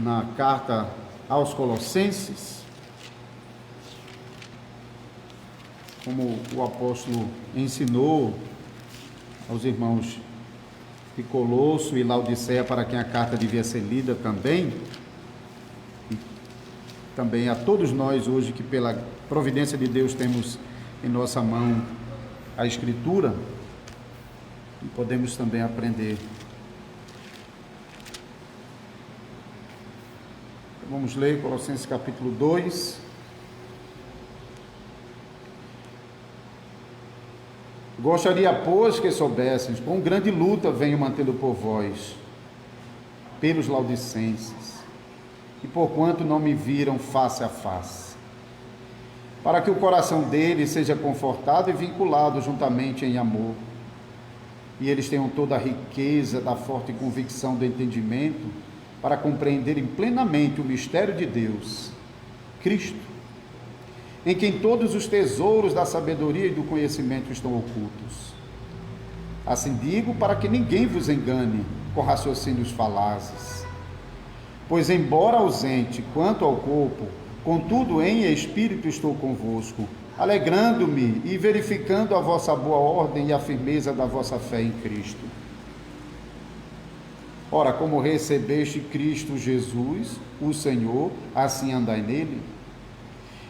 Na carta aos Colossenses, como o apóstolo ensinou aos irmãos de Colosso e Laodiceia, para quem a carta devia ser lida também, e também a todos nós hoje que pela providência de Deus temos em nossa mão a Escritura, e podemos também aprender. Vamos ler Colossenses capítulo 2. Gostaria, pois, que soubesseis, com grande luta venho mantendo por vós, pelos laudicenses, e porquanto não me viram face a face, para que o coração deles seja confortado e vinculado juntamente em amor, e eles tenham toda a riqueza da forte convicção do entendimento, para compreenderem plenamente o mistério de Deus, Cristo, em quem todos os tesouros da sabedoria e do conhecimento estão ocultos. Assim digo, para que ninguém vos engane com raciocínios falazes. Pois, embora ausente quanto ao corpo, contudo em espírito estou convosco, alegrando-me e verificando a vossa boa ordem e a firmeza da vossa fé em Cristo. Ora, como recebeste Cristo Jesus, o Senhor, assim andai nele.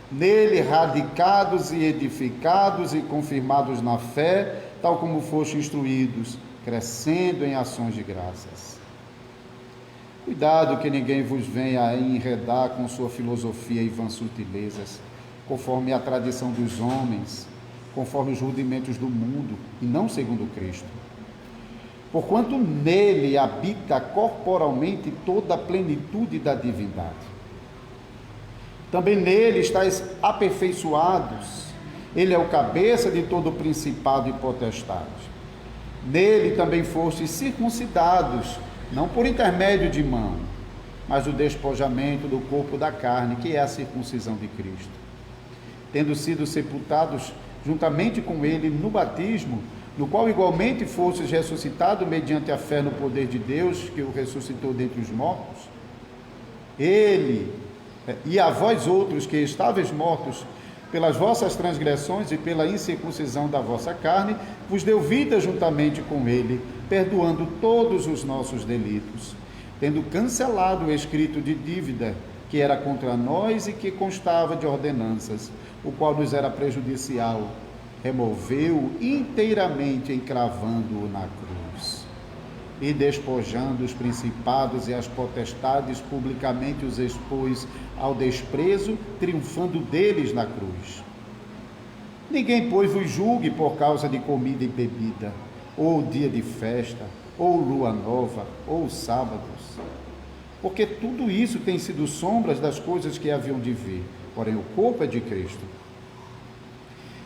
Nele radicados e edificados e confirmados na fé, tal como foste instruídos, crescendo em ações de graças. Cuidado que ninguém vos venha a enredar com sua filosofia e vãs sutilezas, conforme a tradição dos homens, conforme os rudimentos do mundo, e não segundo Cristo. Porquanto nele habita corporalmente toda a plenitude da divindade. Também nele estáis aperfeiçoados. Ele é o cabeça de todo principado e potestade. Nele também fostes circuncidados, não por intermédio de mão, mas o despojamento do corpo da carne, que é a circuncisão de Cristo. Tendo sido sepultados juntamente com ele no batismo, no qual igualmente fostes ressuscitado mediante a fé no poder de Deus, que o ressuscitou dentre os mortos. Ele, e a vós outros que estáveis mortos pelas vossas transgressões e pela incircuncisão da vossa carne, vos deu vida juntamente com ele, perdoando todos os nossos delitos, tendo cancelado o escrito de dívida que era contra nós e que constava de ordenanças, o qual nos era prejudicial, removeu inteiramente, encravando-o na cruz, e despojando os principados e as potestades, publicamente os expôs ao desprezo, triunfando deles na cruz. Ninguém, pois, vos julgue por causa de comida e bebida, ou dia de festa, ou lua nova, ou sábados, porque tudo isso tem sido sombras das coisas que haviam de vir, porém o corpo é de Cristo.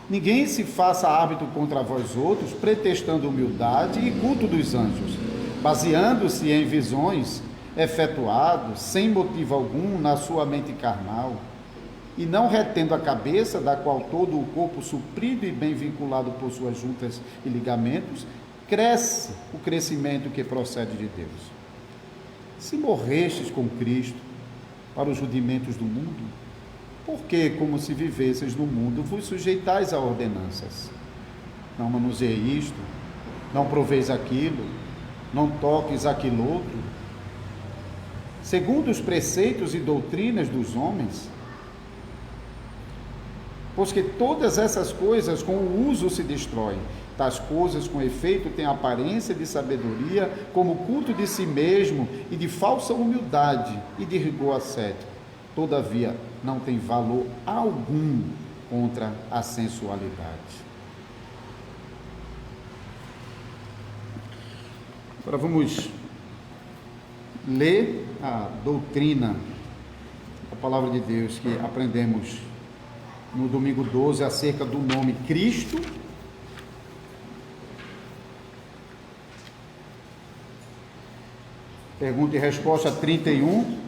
Ninguém se faça árbitro contra vós outros, pretextando humildade e culto dos anjos, baseando-se em visões efetuadas, sem motivo algum, na sua mente carnal, e não retendo a cabeça, da qual todo o corpo, suprido e bem vinculado por suas juntas e ligamentos, cresce o crescimento que procede de Deus. Se morrestes com Cristo para os rudimentos do mundo, porque, como se vivesseis no mundo, vos sujeitais a ordenanças. Não manuseie isto, não proveis aquilo, não toques aquilo outro, segundo os preceitos e doutrinas dos homens. Pois que todas essas coisas com o uso se destroem. Tais coisas, com efeito, têm aparência de sabedoria, como culto de si mesmo e de falsa humildade e de rigor ascético. Todavia, não tem valor algum contra a sensualidade. Agora vamos ler a doutrina, a palavra de Deus que aprendemos no domingo 12 acerca do nome Cristo. Pergunta e resposta 31.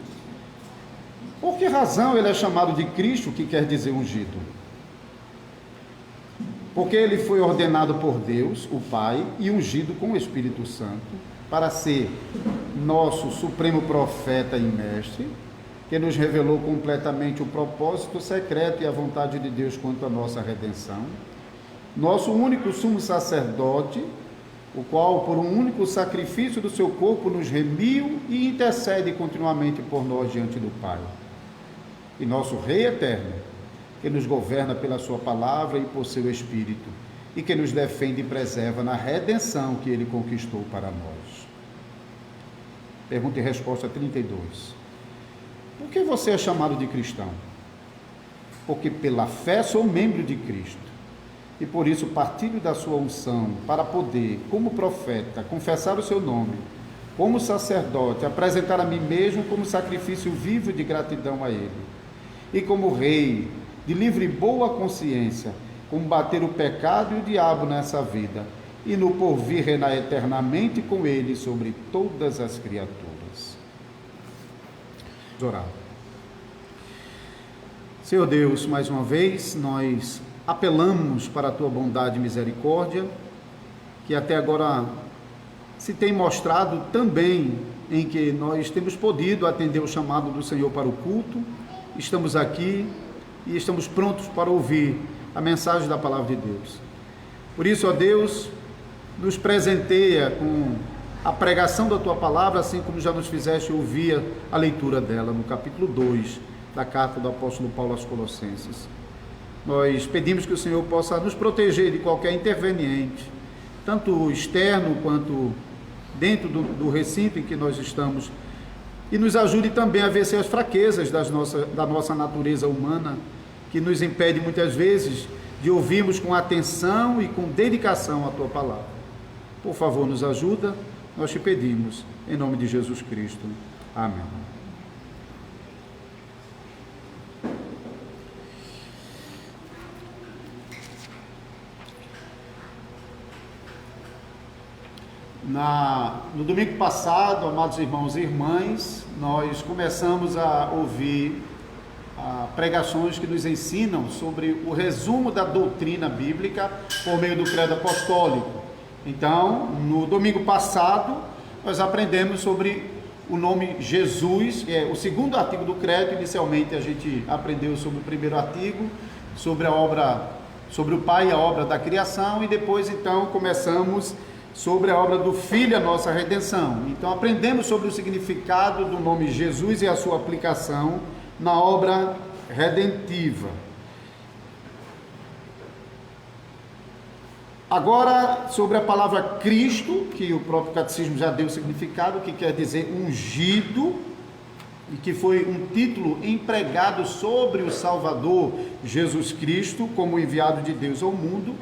Por que que razão ele é chamado de Cristo, que quer dizer ungido? Porque ele foi ordenado por Deus, o Pai, e ungido com o Espírito Santo, para ser nosso supremo profeta e mestre, que nos revelou completamente o propósito secreto e a vontade de Deus quanto à nossa redenção, nosso único sumo sacerdote, o qual, por um único sacrifício do seu corpo, nos remiu e intercede continuamente por nós diante do Pai, e nosso Rei eterno, que nos governa pela sua palavra e por seu Espírito, e que nos defende e preserva na redenção que ele conquistou para nós. Pergunta e resposta 32. Por que você é chamado de cristão? Porque pela fé sou membro de Cristo, e por isso partilho da sua unção, para poder, como profeta, confessar o seu nome, como sacerdote, apresentar a mim mesmo como sacrifício vivo de gratidão a ele, e como rei, de livre e boa consciência, combater o pecado e o diabo nessa vida, e no porvir reinar eternamente com ele sobre todas as criaturas. Vamos orar. Senhor Deus, mais uma vez, nós apelamos para a tua bondade e misericórdia, que até agora se tem mostrado também em que nós temos podido atender o chamado do Senhor para o culto. Estamos aqui e estamos prontos para ouvir a mensagem da palavra de Deus. Por isso, ó Deus, nos presenteia com a pregação da tua palavra, assim como já nos fizeste ouvir a leitura dela no capítulo 2 da carta do apóstolo Paulo aos Colossenses. Nós pedimos que o Senhor possa nos proteger de qualquer interveniente, tanto externo quanto dentro do recinto em que nós estamos, e nos ajude também a vencer as fraquezas da nossa natureza humana, que nos impede muitas vezes de ouvirmos com atenção e com dedicação a tua palavra. Por favor, nos ajuda, nós te pedimos, em nome de Jesus Cristo. Amém. No domingo passado, amados irmãos e irmãs, nós começamos a ouvir pregações que nos ensinam sobre o resumo da doutrina bíblica por meio do credo apostólico. Então, no domingo passado, nós aprendemos sobre o nome Jesus, que é o segundo artigo do credo. Inicialmente a gente aprendeu sobre o primeiro artigo, sobre a obra, sobre o Pai e a obra da criação, e depois então começamos sobre a obra do Filho, a nossa redenção. Então aprendemos sobre o significado do nome Jesus e a sua aplicação na obra redentiva. Agora, sobre a palavra Cristo, que o próprio catecismo já deu o significado, que quer dizer ungido, e que foi um título empregado sobre o Salvador Jesus Cristo, como enviado de Deus ao mundo.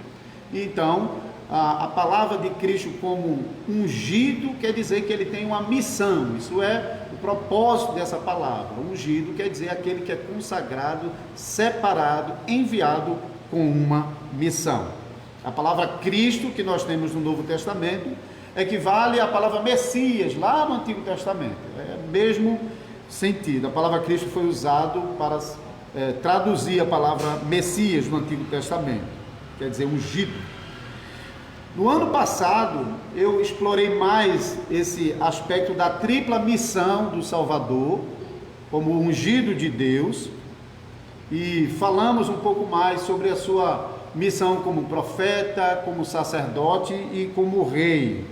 Então, a palavra de Cristo como ungido quer dizer que ele tem uma missão. Isso é o propósito dessa palavra. Ungido quer dizer aquele que é consagrado, separado, enviado com uma missão. A palavra Cristo que nós temos no Novo Testamento equivale à palavra Messias lá no Antigo Testamento. É o mesmo sentido. A palavra Cristo foi usado para traduzir a palavra Messias no Antigo Testamento, quer dizer ungido. No ano passado, eu explorei mais esse aspecto da tripla missão do Salvador, como ungido de Deus, e falamos um pouco mais sobre a sua missão como profeta, como sacerdote e como rei.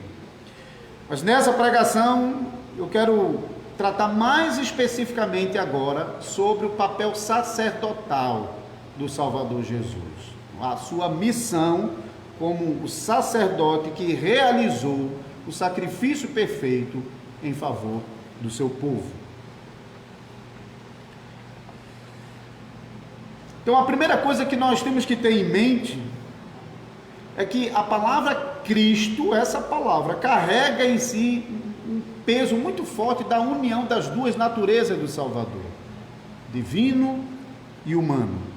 Mas nessa pregação, eu quero tratar mais especificamente agora sobre o papel sacerdotal do Salvador Jesus, a sua missão como o sacerdote que realizou o sacrifício perfeito em favor do seu povo. Então, a primeira coisa que nós temos que ter em mente é que a palavra Cristo, essa palavra, carrega em si um peso muito forte da união das duas naturezas do Salvador, divino e humano.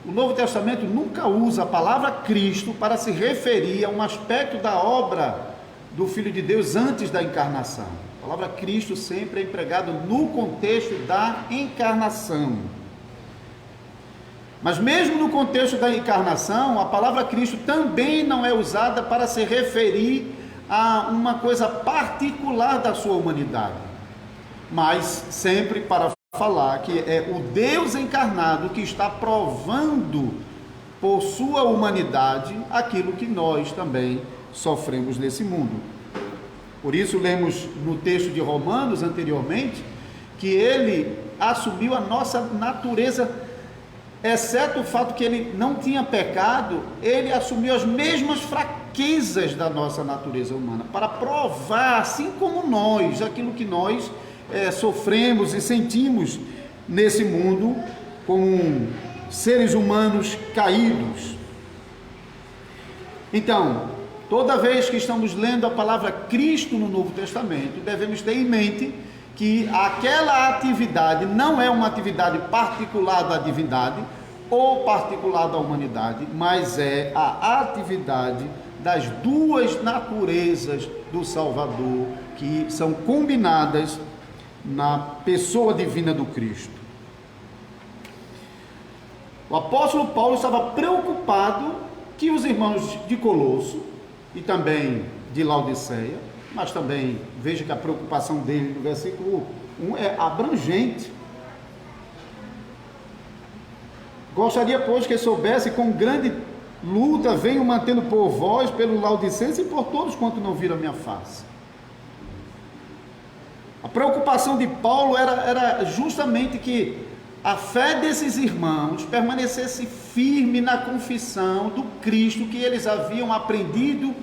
O Novo Testamento nunca usa a palavra Cristo para se referir a um aspecto da obra do Filho de Deus antes da encarnação. A palavra Cristo sempre é empregada no contexto da encarnação. Mas mesmo no contexto da encarnação, a palavra Cristo também não é usada para se referir a uma coisa particular da sua humanidade, mas sempre para falar que é o Deus encarnado que está provando por sua humanidade aquilo que nós também sofremos nesse mundo. Por isso lemos no texto de Romanos anteriormente que ele assumiu a nossa natureza, exceto o fato que ele não tinha pecado, ele assumiu as mesmas fraquezas da nossa natureza humana, para provar, assim como nós, aquilo que nós sofremos e sentimos nesse mundo como seres humanos caídos. Então, toda vez que estamos lendo a palavra Cristo no Novo Testamento, devemos ter em mente que aquela atividade não é uma atividade particular da divindade ou particular da humanidade, mas é a atividade das duas naturezas do Salvador, que são combinadas na pessoa divina do Cristo. O apóstolo Paulo estava preocupado que os irmãos de Colosso e também de Laodiceia, mas também veja que a preocupação dele no versículo 1 é abrangente. Gostaria, pois, que soubesse com grande luta venho mantendo por vós, pelo Laodicense e por todos quanto não viram a minha face. A preocupação de Paulo era justamente que a fé desses irmãos permanecesse firme na confissão do Cristo que eles haviam aprendido,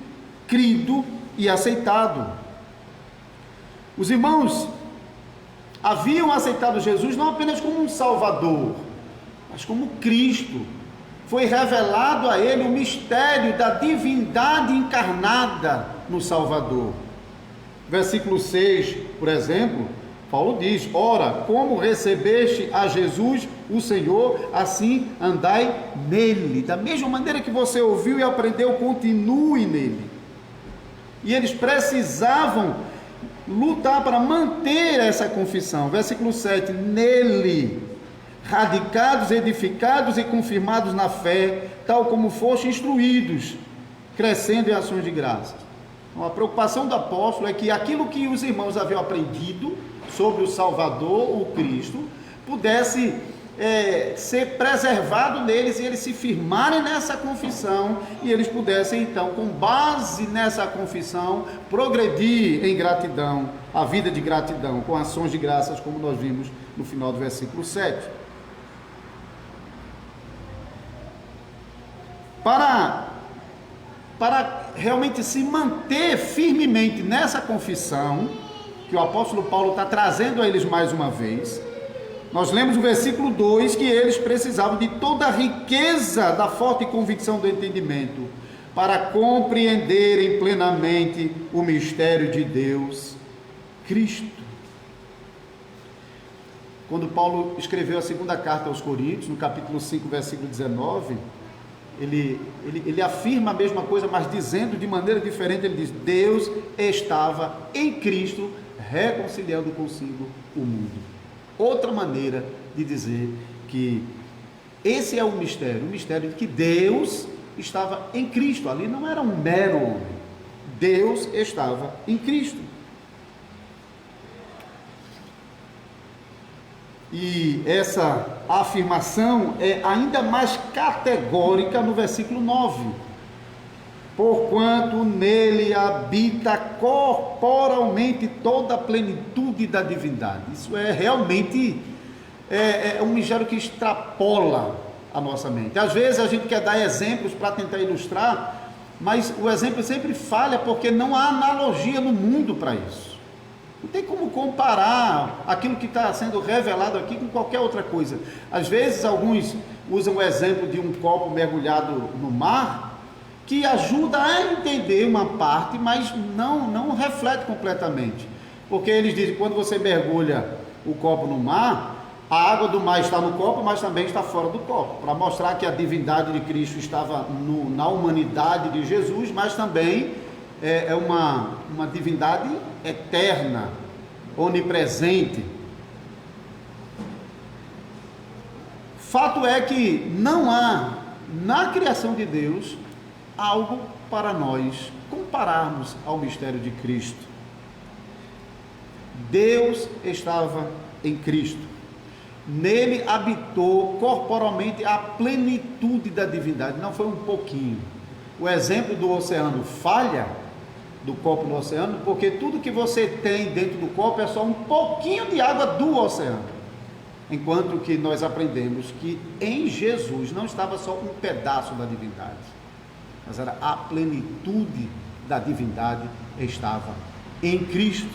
crido e aceitado. Os irmãos haviam aceitado Jesus não apenas como um Salvador, mas como Cristo. Foi revelado a ele o mistério da divindade encarnada no Salvador. Versículo 6, por exemplo, Paulo diz: ora, como recebeste a Jesus, o Senhor, assim andai nele. Da mesma maneira que você ouviu e aprendeu, continue nele. E eles precisavam lutar para manter essa confissão. Versículo 7, nele, radicados, edificados e confirmados na fé, tal como foste instruídos, crescendo em ações de graças. Então, a preocupação do apóstolo é que aquilo que os irmãos haviam aprendido sobre o Salvador, o Cristo, pudesse ser preservado neles e eles se firmarem nessa confissão e eles pudessem então, com base nessa confissão, progredir em gratidão, a vida de gratidão, com ações de graças, como nós vimos no final do versículo 7. Para realmente se manter firmemente nessa confissão, que o apóstolo Paulo está trazendo a eles mais uma vez, nós lemos o versículo 2, que eles precisavam de toda a riqueza da forte convicção do entendimento, para compreenderem plenamente o mistério de Deus, Cristo. Quando Paulo escreveu a segunda carta aos Coríntios, no capítulo 5, versículo 19, ele afirma a mesma coisa, mas dizendo de maneira diferente. Ele diz: Deus estava em Cristo reconciliando consigo o mundo. Outra maneira de dizer que esse é o mistério de que Deus estava em Cristo. Ali não era um mero homem, Deus estava em Cristo. E essa afirmação é ainda mais categórica no versículo 9. Porquanto nele habita corporalmente toda a plenitude da divindade. Isso é realmente um mistério que extrapola a nossa mente. Às vezes a gente quer dar exemplos para tentar ilustrar, mas o exemplo sempre falha porque não há analogia no mundo para isso. Não tem como comparar aquilo que está sendo revelado aqui com qualquer outra coisa. Às vezes alguns usam o exemplo de um copo mergulhado no mar, que ajuda a entender uma parte, mas não reflete completamente. Porque eles dizem que quando você mergulha o copo no mar, a água do mar está no copo, mas também está fora do copo, para mostrar que a divindade de Cristo estava na humanidade de Jesus, mas também é uma divindade eterna, onipresente. Fato é que não há na criação de Deus algo para nós compararmos ao mistério de Cristo. Deus estava em Cristo. Nele habitou corporalmente a plenitude da divindade, não foi um pouquinho. O exemplo do oceano falha, do copo no oceano, porque tudo que você tem dentro do copo é só um pouquinho de água do oceano. Enquanto que nós aprendemos que em Jesus não estava só um pedaço da divindade, mas era a plenitude da divindade estava em Cristo.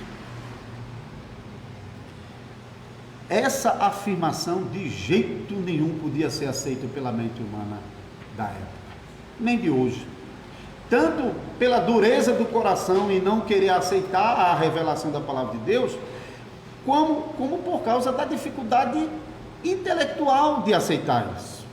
Essa afirmação de jeito nenhum podia ser aceita pela mente humana da época, nem de hoje. Tanto pela dureza do coração e não querer aceitar a revelação da palavra de Deus, como por causa da dificuldade intelectual de aceitar isso.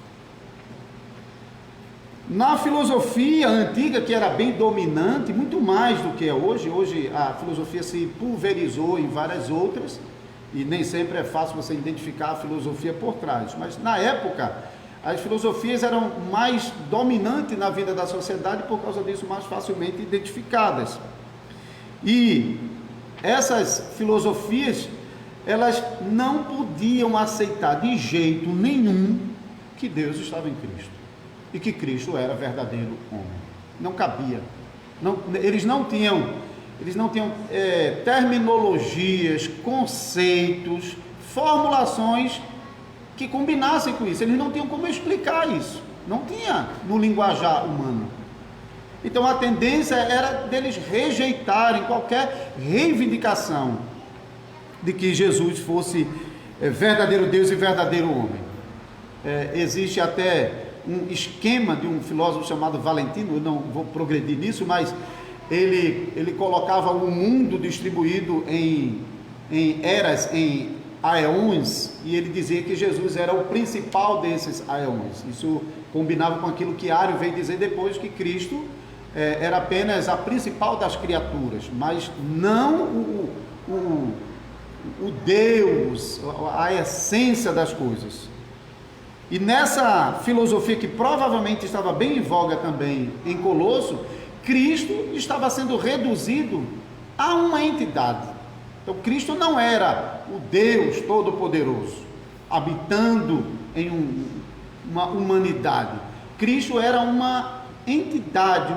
Na filosofia antiga, que era bem dominante, muito mais do que é hoje a filosofia se pulverizou em várias outras, e nem sempre é fácil você identificar a filosofia por trás, mas na época as filosofias eram mais dominantes na vida da sociedade, por causa disso mais facilmente identificadas. E essas filosofias, elas não podiam aceitar de jeito nenhum que Deus estava em Cristo e que Cristo era verdadeiro homem. Não cabia. Eles não tinham terminologias, conceitos, formulações que combinassem com isso. Eles não tinham como explicar isso. Não tinha no linguajar humano. Então a tendência era deles rejeitarem qualquer reivindicação de que Jesus fosse verdadeiro Deus e verdadeiro homem. Existe até um esquema de um filósofo chamado Valentino, eu não vou progredir nisso, mas ele colocava o mundo distribuído em eras, em aeões, e ele dizia que Jesus era o principal desses aeões. Isso combinava com aquilo que Ario veio dizer depois, que Cristo era apenas a principal das criaturas, mas não o Deus, a essência das coisas. E nessa filosofia que provavelmente estava bem em voga também em Colosso, Cristo estava sendo reduzido a uma entidade. Então Cristo não era o Deus Todo-Poderoso, habitando em uma humanidade. Cristo era uma entidade,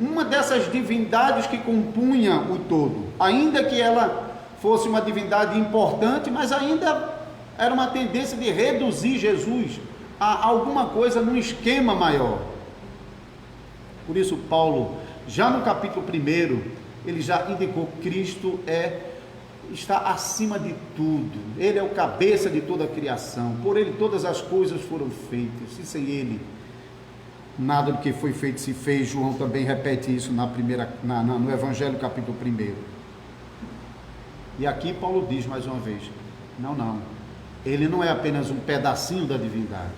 uma dessas divindades que compunha o todo, ainda que ela fosse uma divindade importante, mas ainda era uma tendência de reduzir Jesus a alguma coisa num esquema maior. Por isso Paulo, já no capítulo 1, ele já indicou que Cristo está acima de tudo. Ele é o cabeça de toda a criação. Por ele todas as coisas foram feitas, e sem ele nada do que foi feito se fez. João também repete isso no Evangelho, capítulo 1. E aqui Paulo diz mais uma vez, não, ele não é apenas um pedacinho da divindade,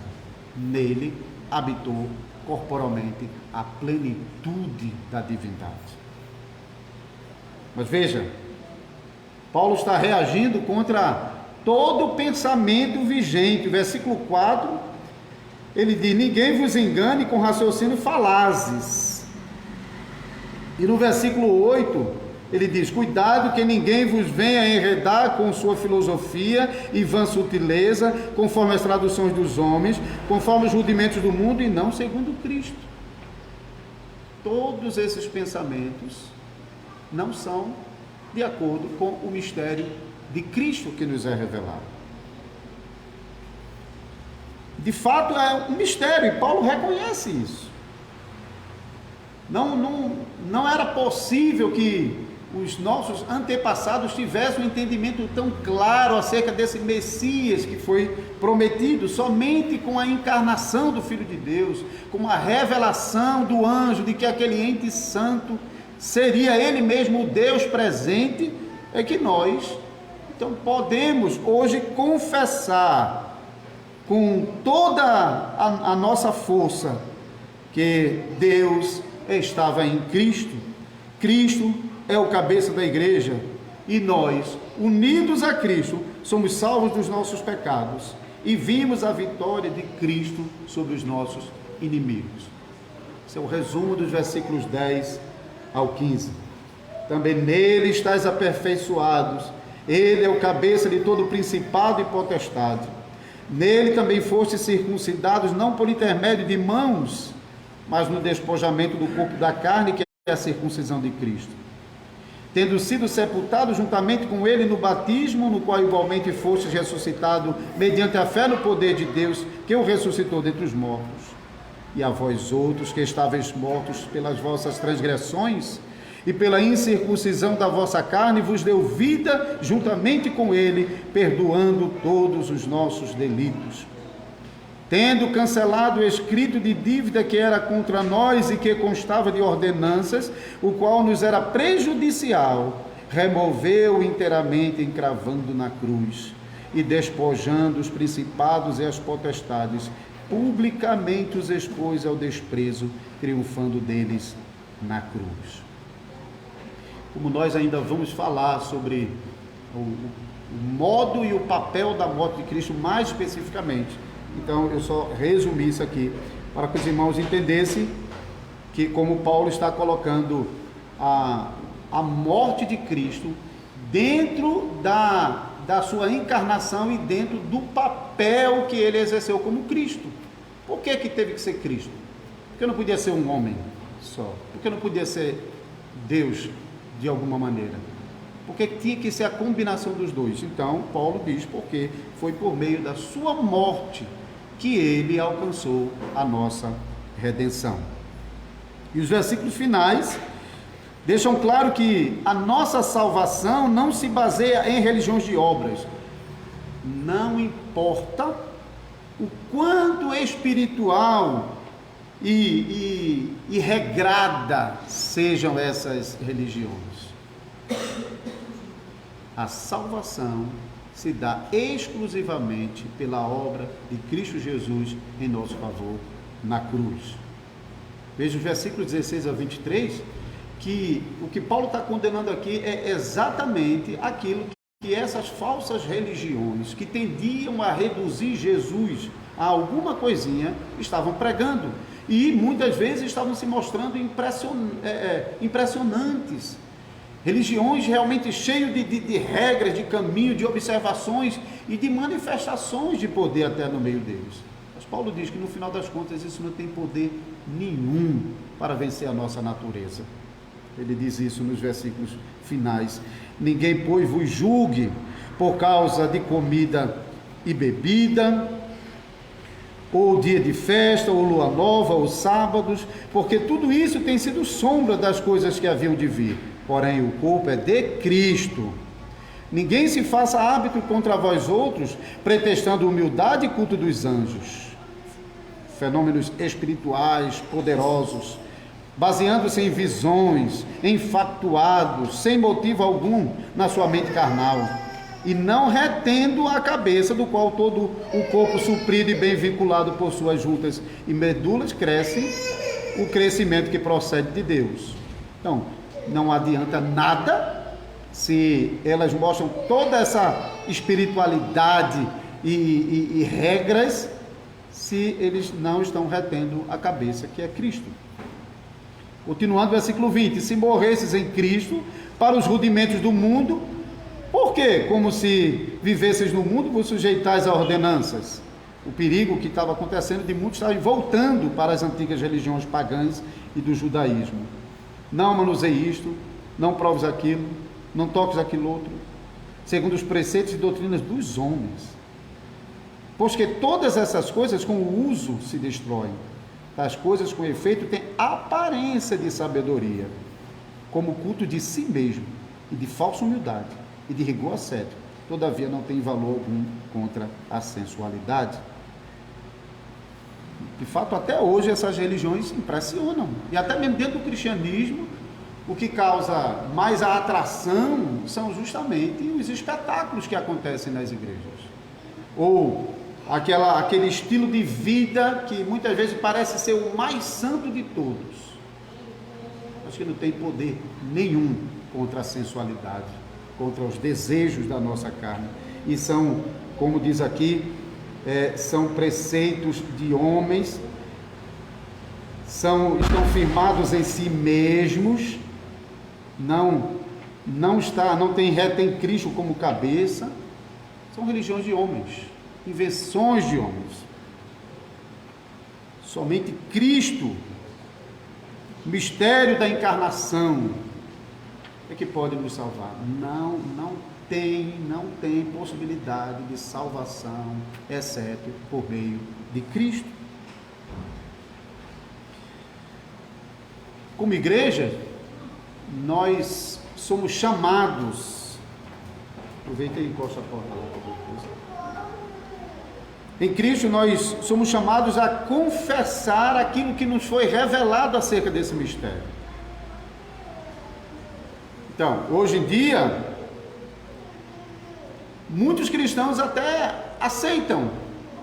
nele habitou corporalmente a plenitude da divindade. Mas veja, Paulo está reagindo contra todo o pensamento vigente. O versículo 4, ele diz: ninguém vos engane com raciocínio falazes. E no versículo 8, ele diz: cuidado que ninguém vos venha enredar com sua filosofia e vã sutileza, conforme as traduções dos homens, conforme os rudimentos do mundo, e não segundo Cristo. Todos esses pensamentos não são de acordo com o mistério de Cristo que nos é revelado. De fato é um mistério, e Paulo reconhece isso. Não era possível que os nossos antepassados tivessem um entendimento tão claro acerca desse Messias que foi prometido. Somente com a encarnação do Filho de Deus, com a revelação do anjo de que aquele ente santo seria ele mesmo o Deus presente, é que nós então podemos hoje confessar com toda a nossa força que Deus estava em Cristo. Cristo é o cabeça da igreja, E nós, unidos a Cristo, somos salvos dos nossos pecados e vimos a vitória de Cristo sobre os nossos inimigos. Esse é o resumo dos versículos 10 ao 15. Também nele estáis aperfeiçoados. Ele é o cabeça de todo principado e potestade. Nele também fostes circuncidados, não por intermédio de mãos, mas no despojamento do corpo da carne, que é a circuncisão de Cristo. Tendo sido sepultados juntamente com ele no batismo, no qual igualmente fostes ressuscitado mediante a fé no poder de Deus, que o ressuscitou dentre os mortos. E a vós outros, que estáveis mortos pelas vossas transgressões e pela incircuncisão da vossa carne, vos deu vida juntamente com ele, perdoando todos os nossos delitos, tendo cancelado o escrito de dívida que era contra nós e que constava de ordenanças, o qual nos era prejudicial, removeu inteiramente, encravando na cruz, e despojando os principados e as potestades, publicamente os expôs ao desprezo, triunfando deles na cruz. Como nós ainda vamos falar sobre o modo e o papel da morte de Cristo mais especificamente, então eu só resumi isso aqui para que os irmãos entendessem que, como Paulo está colocando a morte de Cristo dentro da sua encarnação e dentro do papel que ele exerceu como Cristo. Por que teve que ser Cristo? Porque não podia ser um homem só, porque não podia ser Deus de alguma maneira, porque tinha que ser a combinação dos dois. Então Paulo diz porque foi por meio da sua morte que ele alcançou a nossa redenção. E os versículos finais deixam claro que a nossa salvação não se baseia em religiões de obras. Não importa o quanto espiritual e regrada sejam essas religiões. A salvação se dá exclusivamente pela obra de Cristo Jesus em nosso favor na cruz. Veja os versículos 16 a 23, que o que Paulo está condenando aqui é exatamente aquilo que essas falsas religiões, que tendiam a reduzir Jesus a alguma coisinha, estavam pregando. E muitas vezes estavam se mostrando impressionantes. Religiões realmente cheias de regras, de caminho, de observações e de manifestações de poder até no meio deles. Mas Paulo diz que no final das contas isso não tem poder nenhum para vencer a nossa natureza. Ele diz isso nos versículos finais. Ninguém, pois, vos julgue por causa de comida e bebida, ou dia de festa, ou lua nova, ou sábados, porque tudo isso tem sido sombra das coisas que haviam de vir. Porém, o corpo é de Cristo. Ninguém se faça árbitro contra vós outros, pretextando humildade e culto dos anjos. Fenômenos espirituais, poderosos, baseando-se em visões, enfatuados, sem motivo algum na sua mente carnal, e não retendo a cabeça, do qual todo o corpo suprido e bem vinculado por suas juntas e medulas cresce o crescimento que procede de Deus. Então, não adianta nada se elas mostram toda essa espiritualidade e regras, se eles não estão retendo a cabeça, que é Cristo. Continuando, versículo 20: se morresses em Cristo para os rudimentos do mundo, por quê? Como se vivesseis no mundo, vos sujeitais a ordenanças. O perigo que estava acontecendo de muitos estarem voltando para as antigas religiões pagãs e do judaísmo. Não manuseie isto, não proves aquilo, não toques aquilo outro, segundo os preceitos e doutrinas dos homens. Pois que todas essas coisas com o uso se destroem. Tais coisas com efeito têm aparência de sabedoria, como o culto de si mesmo, e de falsa humildade, e de rigor ascético, todavia não tem valor algum contra a sensualidade. De fato, até hoje essas religiões impressionam, e até mesmo dentro do cristianismo, o que causa mais a atração são justamente os espetáculos que acontecem nas igrejas, ou aquele estilo de vida que muitas vezes parece ser o mais santo de todos, mas que não tem poder nenhum contra a sensualidade, contra os desejos da nossa carne. E são, como diz aqui, são preceitos de homens, estão firmados em si mesmos, não tem Cristo como cabeça, são religiões de homens, invenções de homens. Somente Cristo, mistério da encarnação, é que pode nos salvar. Não tem possibilidade de salvação, exceto por meio de Cristo. Como igreja, nós somos chamados, aproveita e encosta a porta lá. Em Cristo nós somos chamados a confessar aquilo que nos foi revelado acerca desse mistério. Então, hoje em dia, muitos cristãos até aceitam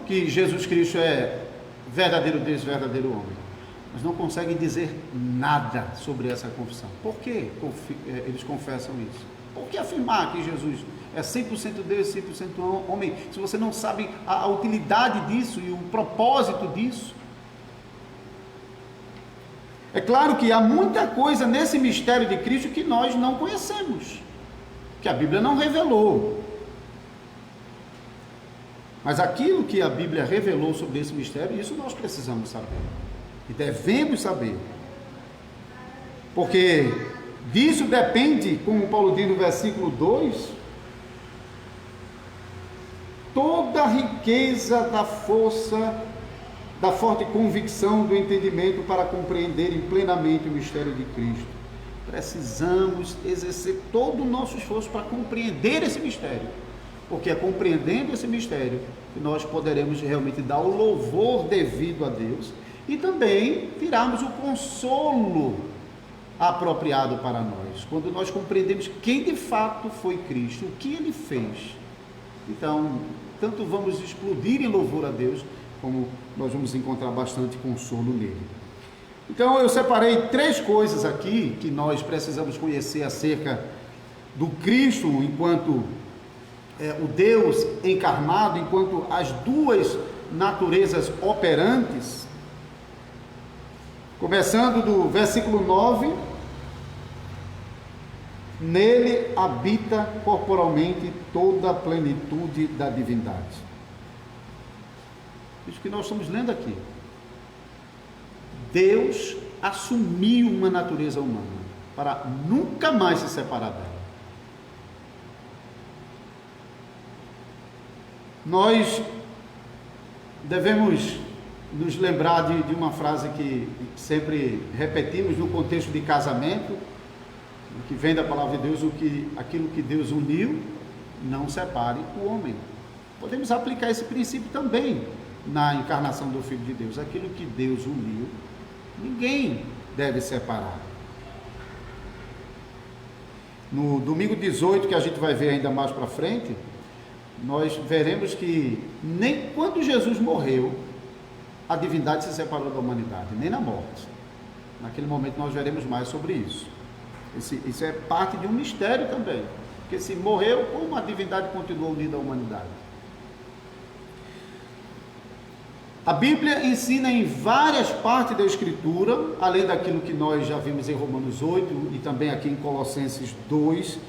que Jesus Cristo é verdadeiro Deus, verdadeiro homem, mas não conseguem dizer nada sobre essa confissão. Por que eles confessam isso? Por que afirmar que Jesus é 100% Deus e 100% homem, se você não sabe a utilidade disso e o propósito disso? É claro que há muita coisa nesse mistério de Cristo que nós não conhecemos, que a Bíblia não revelou. Mas aquilo que a Bíblia revelou sobre esse mistério, isso nós precisamos saber. E devemos saber. Porque disso depende, como Paulo diz no versículo 2, toda a riqueza da força, da forte convicção do entendimento para compreenderem plenamente o mistério de Cristo. Precisamos exercer todo o nosso esforço para compreender esse mistério, porque é compreendendo esse mistério que nós poderemos realmente dar o louvor devido a Deus e também tirarmos o consolo apropriado para nós, quando nós compreendemos quem de fato foi Cristo, o que Ele fez. Então, tanto vamos explodir em louvor a Deus, como nós vamos encontrar bastante consolo nele. Então, eu separei 3 coisas aqui que nós precisamos conhecer acerca do Cristo enquanto o Deus encarnado, enquanto as duas naturezas operantes. Começando do versículo 9, nele habita corporalmente toda a plenitude da divindade. Isso que nós estamos lendo aqui. Deus assumiu uma natureza humana para nunca mais se separar dela. Nós devemos nos lembrar de uma frase que sempre repetimos no contexto de casamento, que vem da palavra de Deus, aquilo que Deus uniu, não separe o homem. Podemos aplicar esse princípio também na encarnação do Filho de Deus. Aquilo que Deus uniu, ninguém deve separar. No domingo 18, que a gente vai ver ainda mais para frente, nós veremos que nem quando Jesus morreu, a divindade se separou da humanidade, nem na morte. Naquele momento nós veremos mais sobre isso. Isso é parte de um mistério também, porque se morreu, como a divindade continuou unida à humanidade? A Bíblia ensina em várias partes da Escritura, além daquilo que nós já vimos em Romanos 8 e também aqui em Colossenses 2,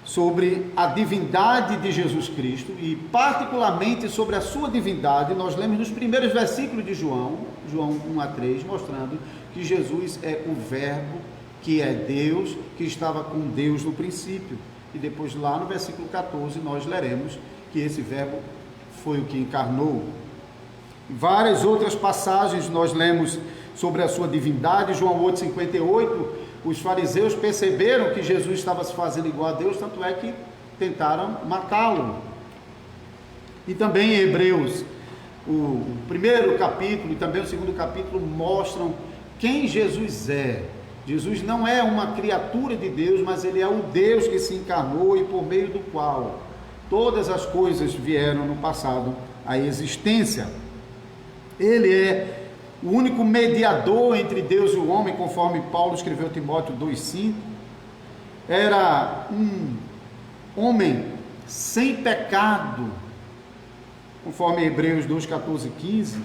sobre a divindade de Jesus Cristo e particularmente sobre a sua divindade. Nós lemos nos primeiros versículos de João 1-3, mostrando que Jesus é o Verbo, que é Deus, que estava com Deus no princípio. E depois lá no versículo 14 nós leremos que esse Verbo foi o que encarnou. Várias outras passagens nós lemos sobre a sua divindade. João 8:58, os fariseus perceberam que Jesus estava se fazendo igual a Deus, tanto é que tentaram matá-lo. E também em Hebreus, o primeiro capítulo e também o segundo capítulo mostram quem Jesus é. Jesus não é uma criatura de Deus, mas ele é o Deus que se encarnou e por meio do qual todas as coisas vieram no passado à existência. Ele é o único mediador entre Deus e o homem, conforme Paulo escreveu Timóteo 2,5. Era homem sem pecado, conforme Hebreus 2, 14 e 15,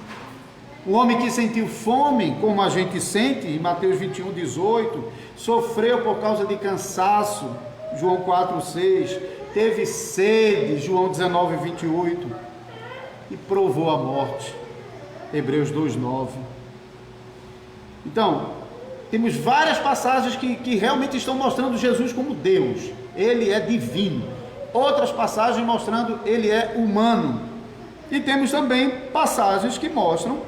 um homem que sentiu fome, como a gente sente, em Mateus 21, 18, sofreu por causa de cansaço, João 4, 6, teve sede, João 19, 28, e provou a morte, Hebreus 2, 9. Então, temos várias passagens que realmente estão mostrando Jesus como Deus, ele é divino. Outras passagens mostrando ele é humano. E temos também passagens que mostram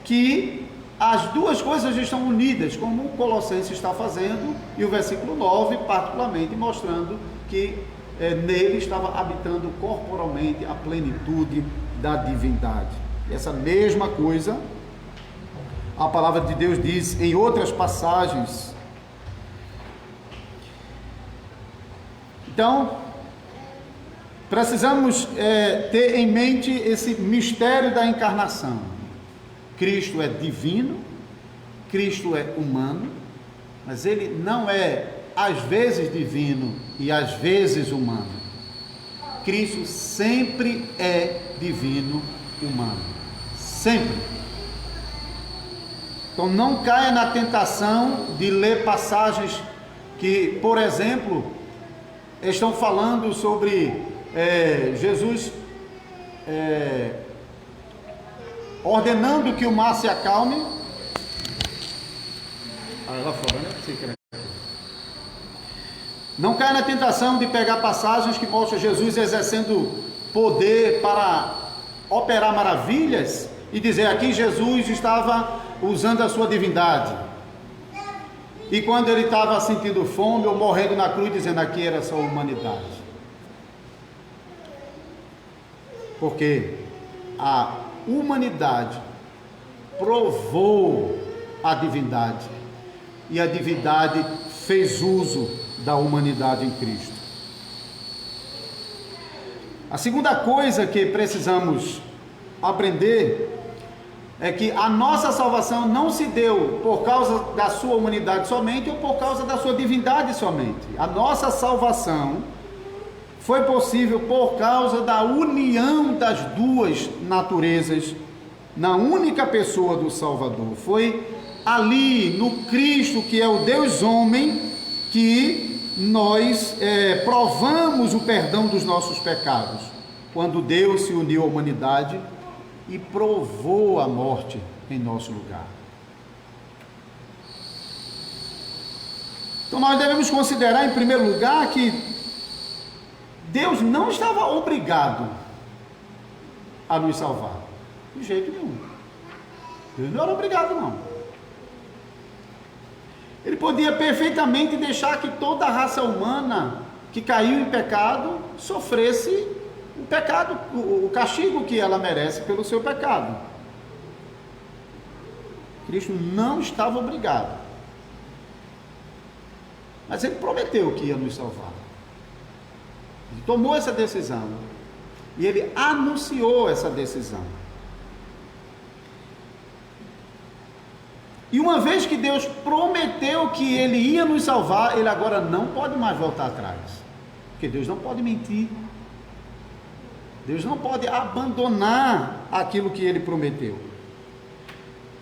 que as duas coisas estão unidas, como o Colossenses está fazendo, e o versículo 9, particularmente, mostrando que nele estava habitando corporalmente a plenitude da divindade. E essa mesma coisa a palavra de Deus diz em outras passagens. Então, precisamos ter em mente esse mistério da encarnação. Cristo é divino, Cristo é humano, mas ele não é às vezes divino e às vezes humano. Cristo sempre é divino, humano, sempre. Então não caia na tentação de ler passagens que, por exemplo, estão falando sobre Jesus ordenando que o mar se acalme. Lá fora, né? Não caia na tentação de pegar passagens que mostram Jesus exercendo poder para operar maravilhas e dizer aqui Jesus estava usando a sua divindade, e quando ele estava sentindo fome ou morrendo na cruz, dizendo aqui era só humanidade. Porque a humanidade provou a divindade, e a divindade fez uso da humanidade em Cristo. A segunda coisa que precisamos aprender é que a nossa salvação não se deu por causa da sua humanidade somente ou por causa da sua divindade somente. A nossa salvação foi possível por causa da união das duas naturezas na única pessoa do Salvador. Foi ali no Cristo, que é o Deus homem, que nós provamos o perdão dos nossos pecados, quando Deus se uniu à humanidade e provou a morte em nosso lugar. Então nós devemos considerar, em primeiro lugar, que Deus não estava obrigado a nos salvar, de jeito nenhum. Deus não era obrigado, não. Ele podia perfeitamente deixar que toda a raça humana que caiu em pecado sofresse o pecado, o castigo que ela merece pelo seu pecado. Cristo não estava obrigado, mas ele prometeu que ia nos salvar. Ele tomou essa decisão e ele anunciou essa decisão. E uma vez que Deus prometeu que ele ia nos salvar, ele agora não pode mais voltar atrás, porque Deus não pode mentir. Deus não pode abandonar aquilo que ele prometeu.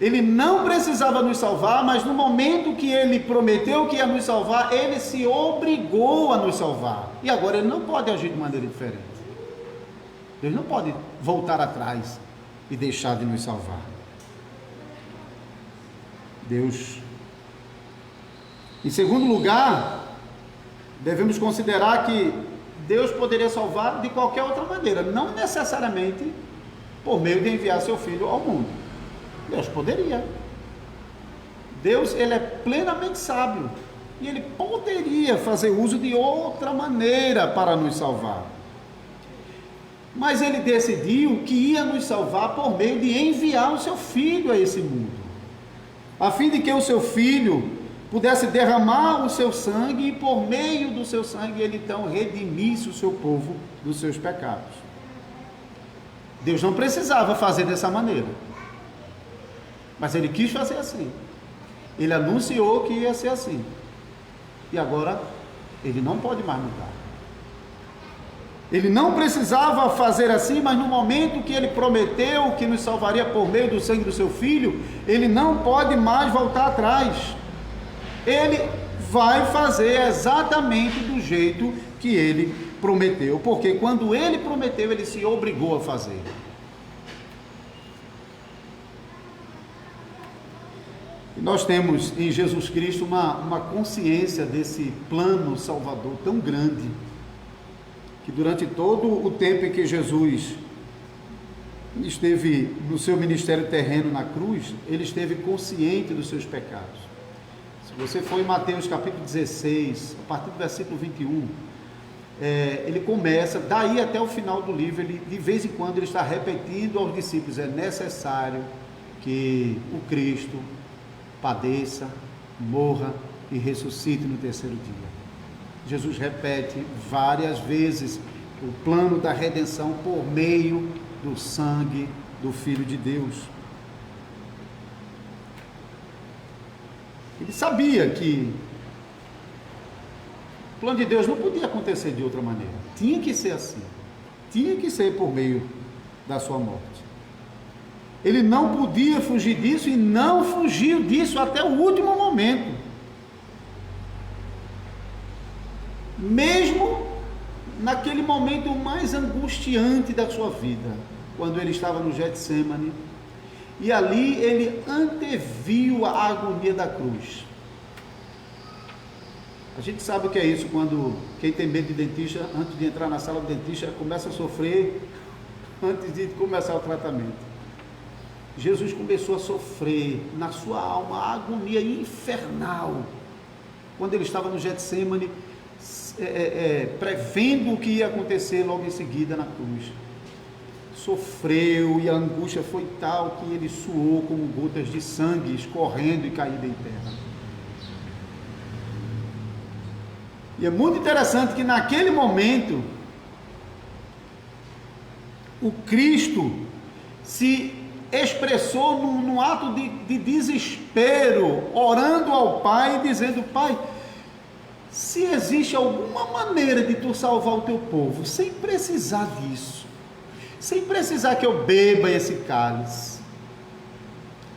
Ele não precisava nos salvar, mas no momento que ele prometeu que ia nos salvar, ele se obrigou a nos salvar. E agora ele não pode agir de maneira diferente. Deus não pode voltar atrás e deixar de nos salvar. Deus. Em segundo lugar, devemos considerar que Deus poderia salvar de qualquer outra maneira, não necessariamente por meio de enviar seu Filho ao mundo. Deus poderia. Deus, ele é plenamente sábio, e ele poderia fazer uso de outra maneira para nos salvar. Mas ele decidiu que ia nos salvar por meio de enviar o seu Filho a esse mundo, a fim de que o seu Filho pudesse derramar o seu sangue, e por meio do seu sangue ele então redimisse o seu povo dos seus pecados. Deus não precisava fazer dessa maneira, mas ele quis fazer assim. Ele anunciou que ia ser assim, e agora ele não pode mais mudar. Ele não precisava fazer assim, mas no momento que ele prometeu que nos salvaria por meio do sangue do seu filho, ele não pode mais voltar atrás. Ele vai fazer exatamente do jeito que ele prometeu, porque quando ele prometeu, ele se obrigou a fazer. E nós temos em Jesus Cristo uma consciência desse plano salvador tão grande, que durante todo o tempo em que Jesus esteve no seu ministério terreno na cruz, ele esteve consciente dos seus pecados. Se você for em Mateus capítulo 16, a partir do versículo 21, ele começa, daí até o final do livro, ele, de vez em quando ele está repetindo aos discípulos: é necessário que o Cristo padeça, morra e ressuscite no terceiro dia. Jesus repete várias vezes o plano da redenção por meio do sangue do Filho de Deus. Ele sabia que o plano de Deus não podia acontecer de outra maneira, tinha que ser assim, tinha que ser por meio da sua morte. Ele não podia fugir disso e não fugiu disso até o último momento. Mesmo naquele momento mais angustiante da sua vida, quando ele estava no Getsemane, e ali ele anteviu a agonia da cruz. A gente sabe o que é isso, quando quem tem medo de dentista, antes de entrar na sala do dentista, começa a sofrer antes de começar o tratamento. Jesus começou a sofrer na sua alma a agonia infernal, quando ele estava no Getsemane, prevendo o que ia acontecer logo em seguida na cruz. Sofreu, e a angústia foi tal que ele suou como gotas de sangue escorrendo e caindo em terra. E é muito interessante que naquele momento o Cristo se expressou num ato de desespero, orando ao Pai, dizendo: Pai, se existe alguma maneira de tu salvar o teu povo, sem precisar disso, sem precisar que eu beba esse cálice,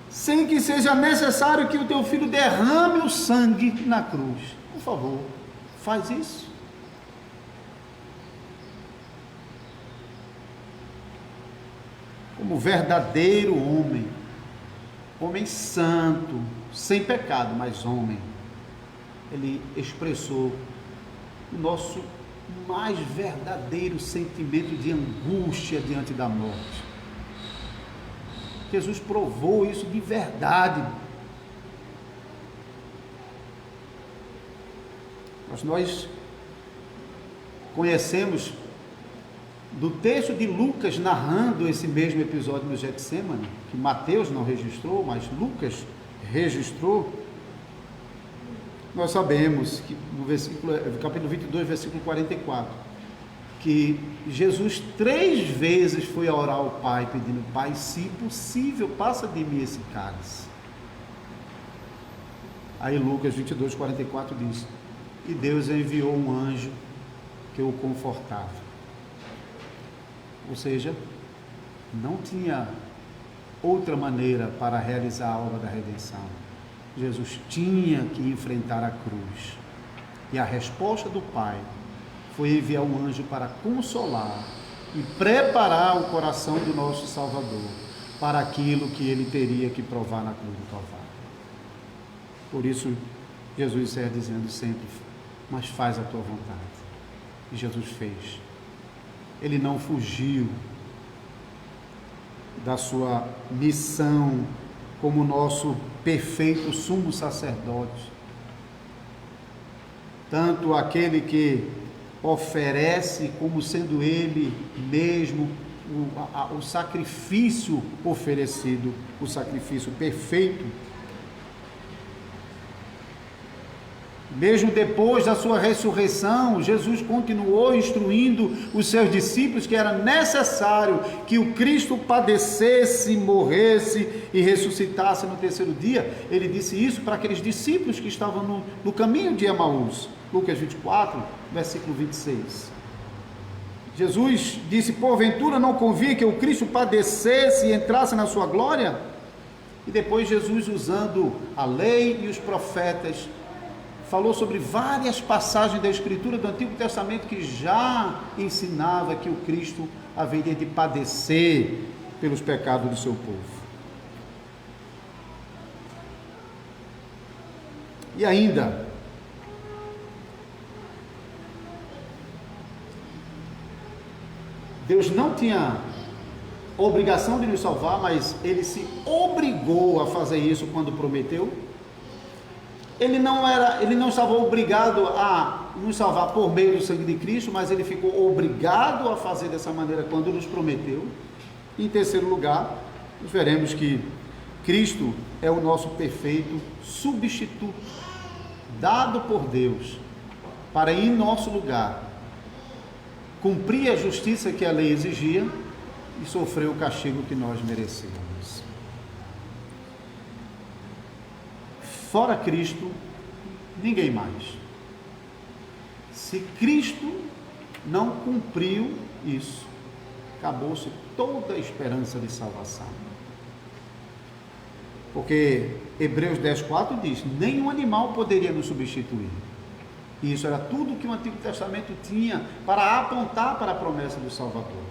sem que seja necessário que o teu filho derrame o sangue na cruz, por favor, faz isso. Como verdadeiro homem, homem santo, sem pecado, mas homem, ele expressou o nosso mais verdadeiro sentimento de angústia diante da morte. Jesus provou isso de verdade. Nós conhecemos do texto de Lucas narrando esse mesmo episódio no Getsemane, que Mateus não registrou, mas Lucas registrou. Nós sabemos que no capítulo 22, versículo 44, que Jesus 3 vezes foi a orar ao Pai, pedindo: Pai, se possível, passa de mim esse cálice. Aí Lucas 22, 44 diz: e Deus enviou um anjo que o confortava. Ou seja, não tinha outra maneira para realizar a obra da redenção. Jesus tinha que enfrentar a cruz. E a resposta do Pai foi enviar um anjo para consolar e preparar o coração do nosso Salvador para aquilo que ele teria que provar na cruz do Calvário. Por isso, Jesus sai dizendo sempre: mas faz a tua vontade. E Jesus fez. Ele não fugiu da sua missão como nosso perfeito sumo sacerdote. Tanto aquele que oferece, como sendo ele mesmo o sacrifício oferecido, o sacrifício perfeito. Mesmo depois da sua ressurreição, Jesus continuou instruindo os seus discípulos que era necessário que o Cristo padecesse, morresse e ressuscitasse no terceiro dia. Ele disse isso para aqueles discípulos que estavam no caminho de Emaús. Lucas 24, versículo 26. Jesus disse: porventura não convinha que o Cristo padecesse e entrasse na sua glória? E depois Jesus, usando a lei e os profetas, falou sobre várias passagens da Escritura do Antigo Testamento que já ensinava que o Cristo haveria de padecer pelos pecados do seu povo. E ainda, Deus não tinha obrigação de nos salvar, mas Ele se obrigou a fazer isso quando prometeu. Ele não estava obrigado a nos salvar por meio do sangue de Cristo, mas Ele ficou obrigado a fazer dessa maneira quando nos prometeu. Em terceiro lugar, nós veremos que Cristo é o nosso perfeito substituto, dado por Deus, para ir em nosso lugar, cumprir a justiça que a lei exigia e sofrer o castigo que nós merecemos. Fora Cristo, ninguém mais. Se Cristo não cumpriu isso, acabou-se toda a esperança de salvação. Porque Hebreus 10,4 diz: nenhum animal poderia nos substituir. E isso era tudo que o Antigo Testamento tinha para apontar para a promessa do Salvador.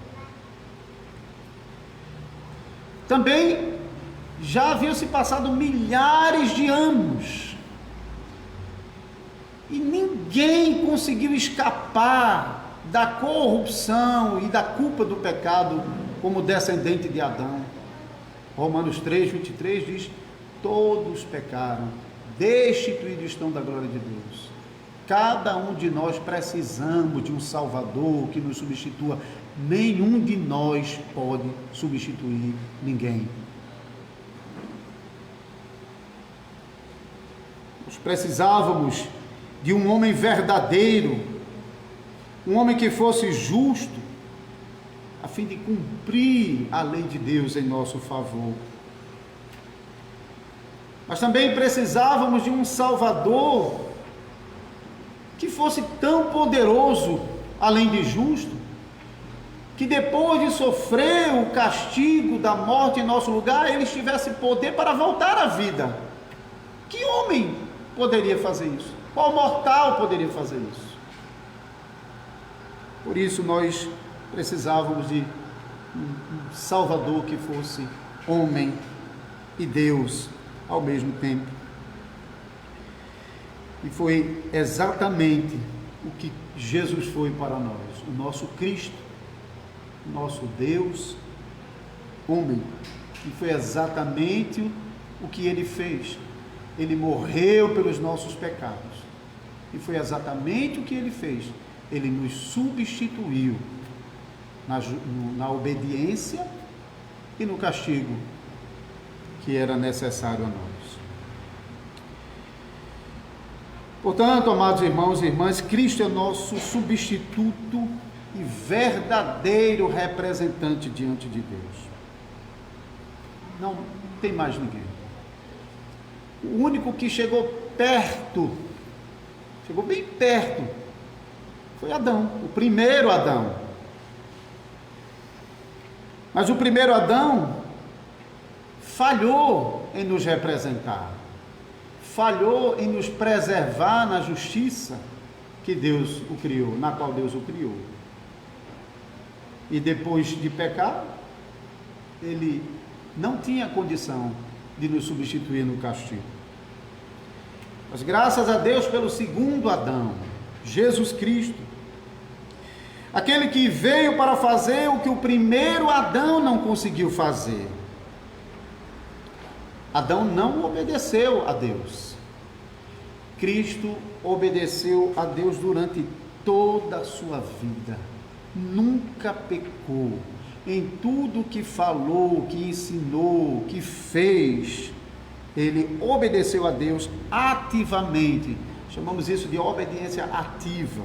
Também já haviam se passado milhares de anos e ninguém conseguiu escapar da corrupção e da culpa do pecado como descendente de Adão. Romanos 3,23 diz: todos pecaram, destituídos estão da glória de Deus. Cada um de nós precisamos de um Salvador que nos substitua. Nenhum de nós pode substituir ninguém. Nós precisávamos de um homem verdadeiro, um homem que fosse justo, a fim de cumprir a lei de Deus em nosso favor. Mas também precisávamos de um Salvador que fosse tão poderoso, além de justo, que depois de sofrer o castigo da morte em nosso lugar, ele tivesse poder para voltar à vida. Que homem poderia fazer isso? Qual mortal poderia fazer isso? Por isso nós precisávamos de um Salvador que fosse homem e Deus ao mesmo tempo. E foi exatamente o que Jesus foi para nós, o nosso Cristo, o nosso Deus, homem. E foi exatamente o que Ele fez. Ele morreu pelos nossos pecados. E foi exatamente o que Ele fez. Ele nos substituiu na obediência e no castigo que era necessário a nós. Portanto, amados irmãos e irmãs, Cristo é nosso substituto e verdadeiro representante diante de Deus. Não tem mais ninguém. O único que chegou perto, chegou bem perto, foi Adão, o primeiro Adão. Mas o primeiro Adão falhou em nos representar, falhou em nos preservar na justiça que Deus o criou, na qual Deus o criou. E depois de pecar, ele não tinha condição de nos substituir no castigo. Mas graças a Deus pelo segundo Adão, Jesus Cristo, aquele que veio para fazer o que o primeiro Adão não conseguiu fazer. Adão não obedeceu a Deus. Cristo obedeceu a Deus durante toda a sua vida. Nunca pecou. Em tudo que falou, que ensinou, que fez, ele obedeceu a Deus ativamente. Chamamos isso de obediência ativa.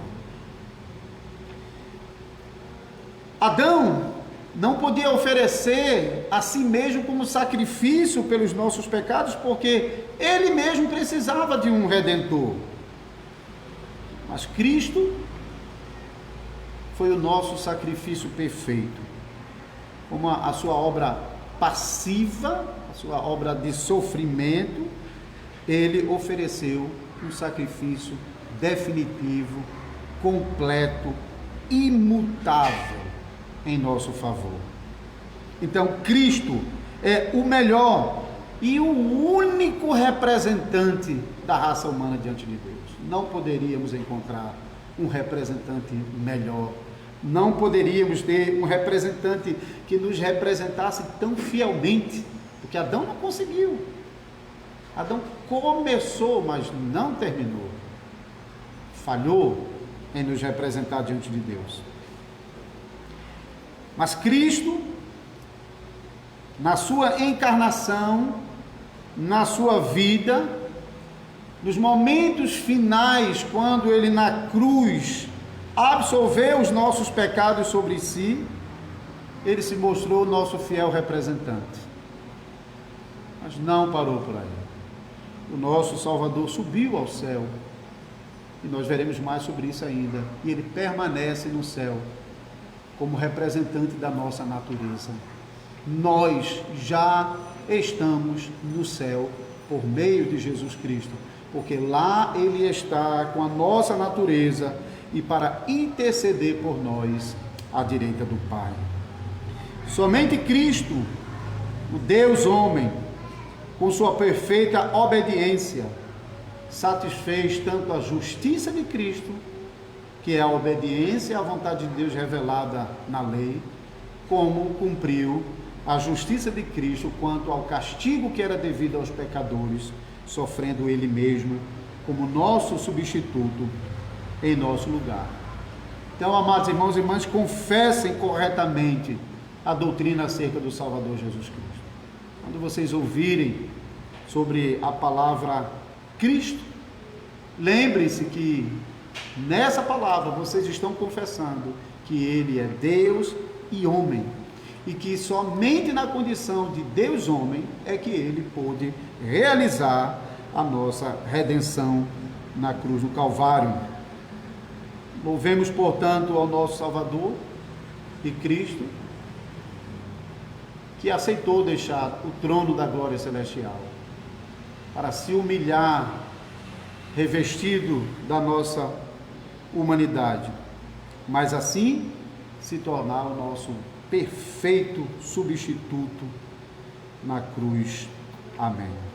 Adão não podia oferecer a si mesmo como sacrifício pelos nossos pecados, porque ele mesmo precisava de um redentor. Mas Cristo foi o nosso sacrifício perfeito. Como a sua obra passiva, a sua obra de sofrimento, ele ofereceu um sacrifício definitivo, completo, imutável em nosso favor. Então, Cristo é o melhor e o único representante da raça humana diante de Deus. Não poderíamos encontrar um representante melhor. Não poderíamos ter um representante que nos representasse tão fielmente, porque Adão não conseguiu. Adão começou, mas não terminou. Falhou em nos representar diante de Deus. Mas Cristo, na sua encarnação, na sua vida, nos momentos finais, quando ele na cruz absolveu os nossos pecados sobre si, ele se mostrou nosso fiel representante. Mas não parou por aí. O nosso Salvador subiu ao céu, e nós veremos mais sobre isso ainda, e ele permanece no céu como representante da nossa natureza. Nós já estamos no céu por meio de Jesus Cristo, porque lá ele está com a nossa natureza e para interceder por nós à direita do Pai. Somente Cristo, o Deus homem, com sua perfeita obediência, satisfez tanto a justiça de Cristo, que é a obediência à vontade de Deus revelada na lei, como cumpriu a justiça de Cristo quanto ao castigo que era devido aos pecadores, sofrendo ele mesmo como nosso substituto em nosso lugar. Então, amados irmãos e irmãs, confessem corretamente a doutrina acerca do Salvador Jesus Cristo. Quando vocês ouvirem sobre a palavra Cristo, lembrem-se que nessa palavra vocês estão confessando que ele é Deus e homem, e que somente na condição de Deus homem é que ele pôde realizar a nossa redenção na cruz do Calvário. Louvemos, portanto, ao nosso Salvador e Cristo, que aceitou deixar o trono da glória celestial para se humilhar, revestido da nossa humanidade, mas assim se tornar o nosso perfeito substituto na cruz. Amém.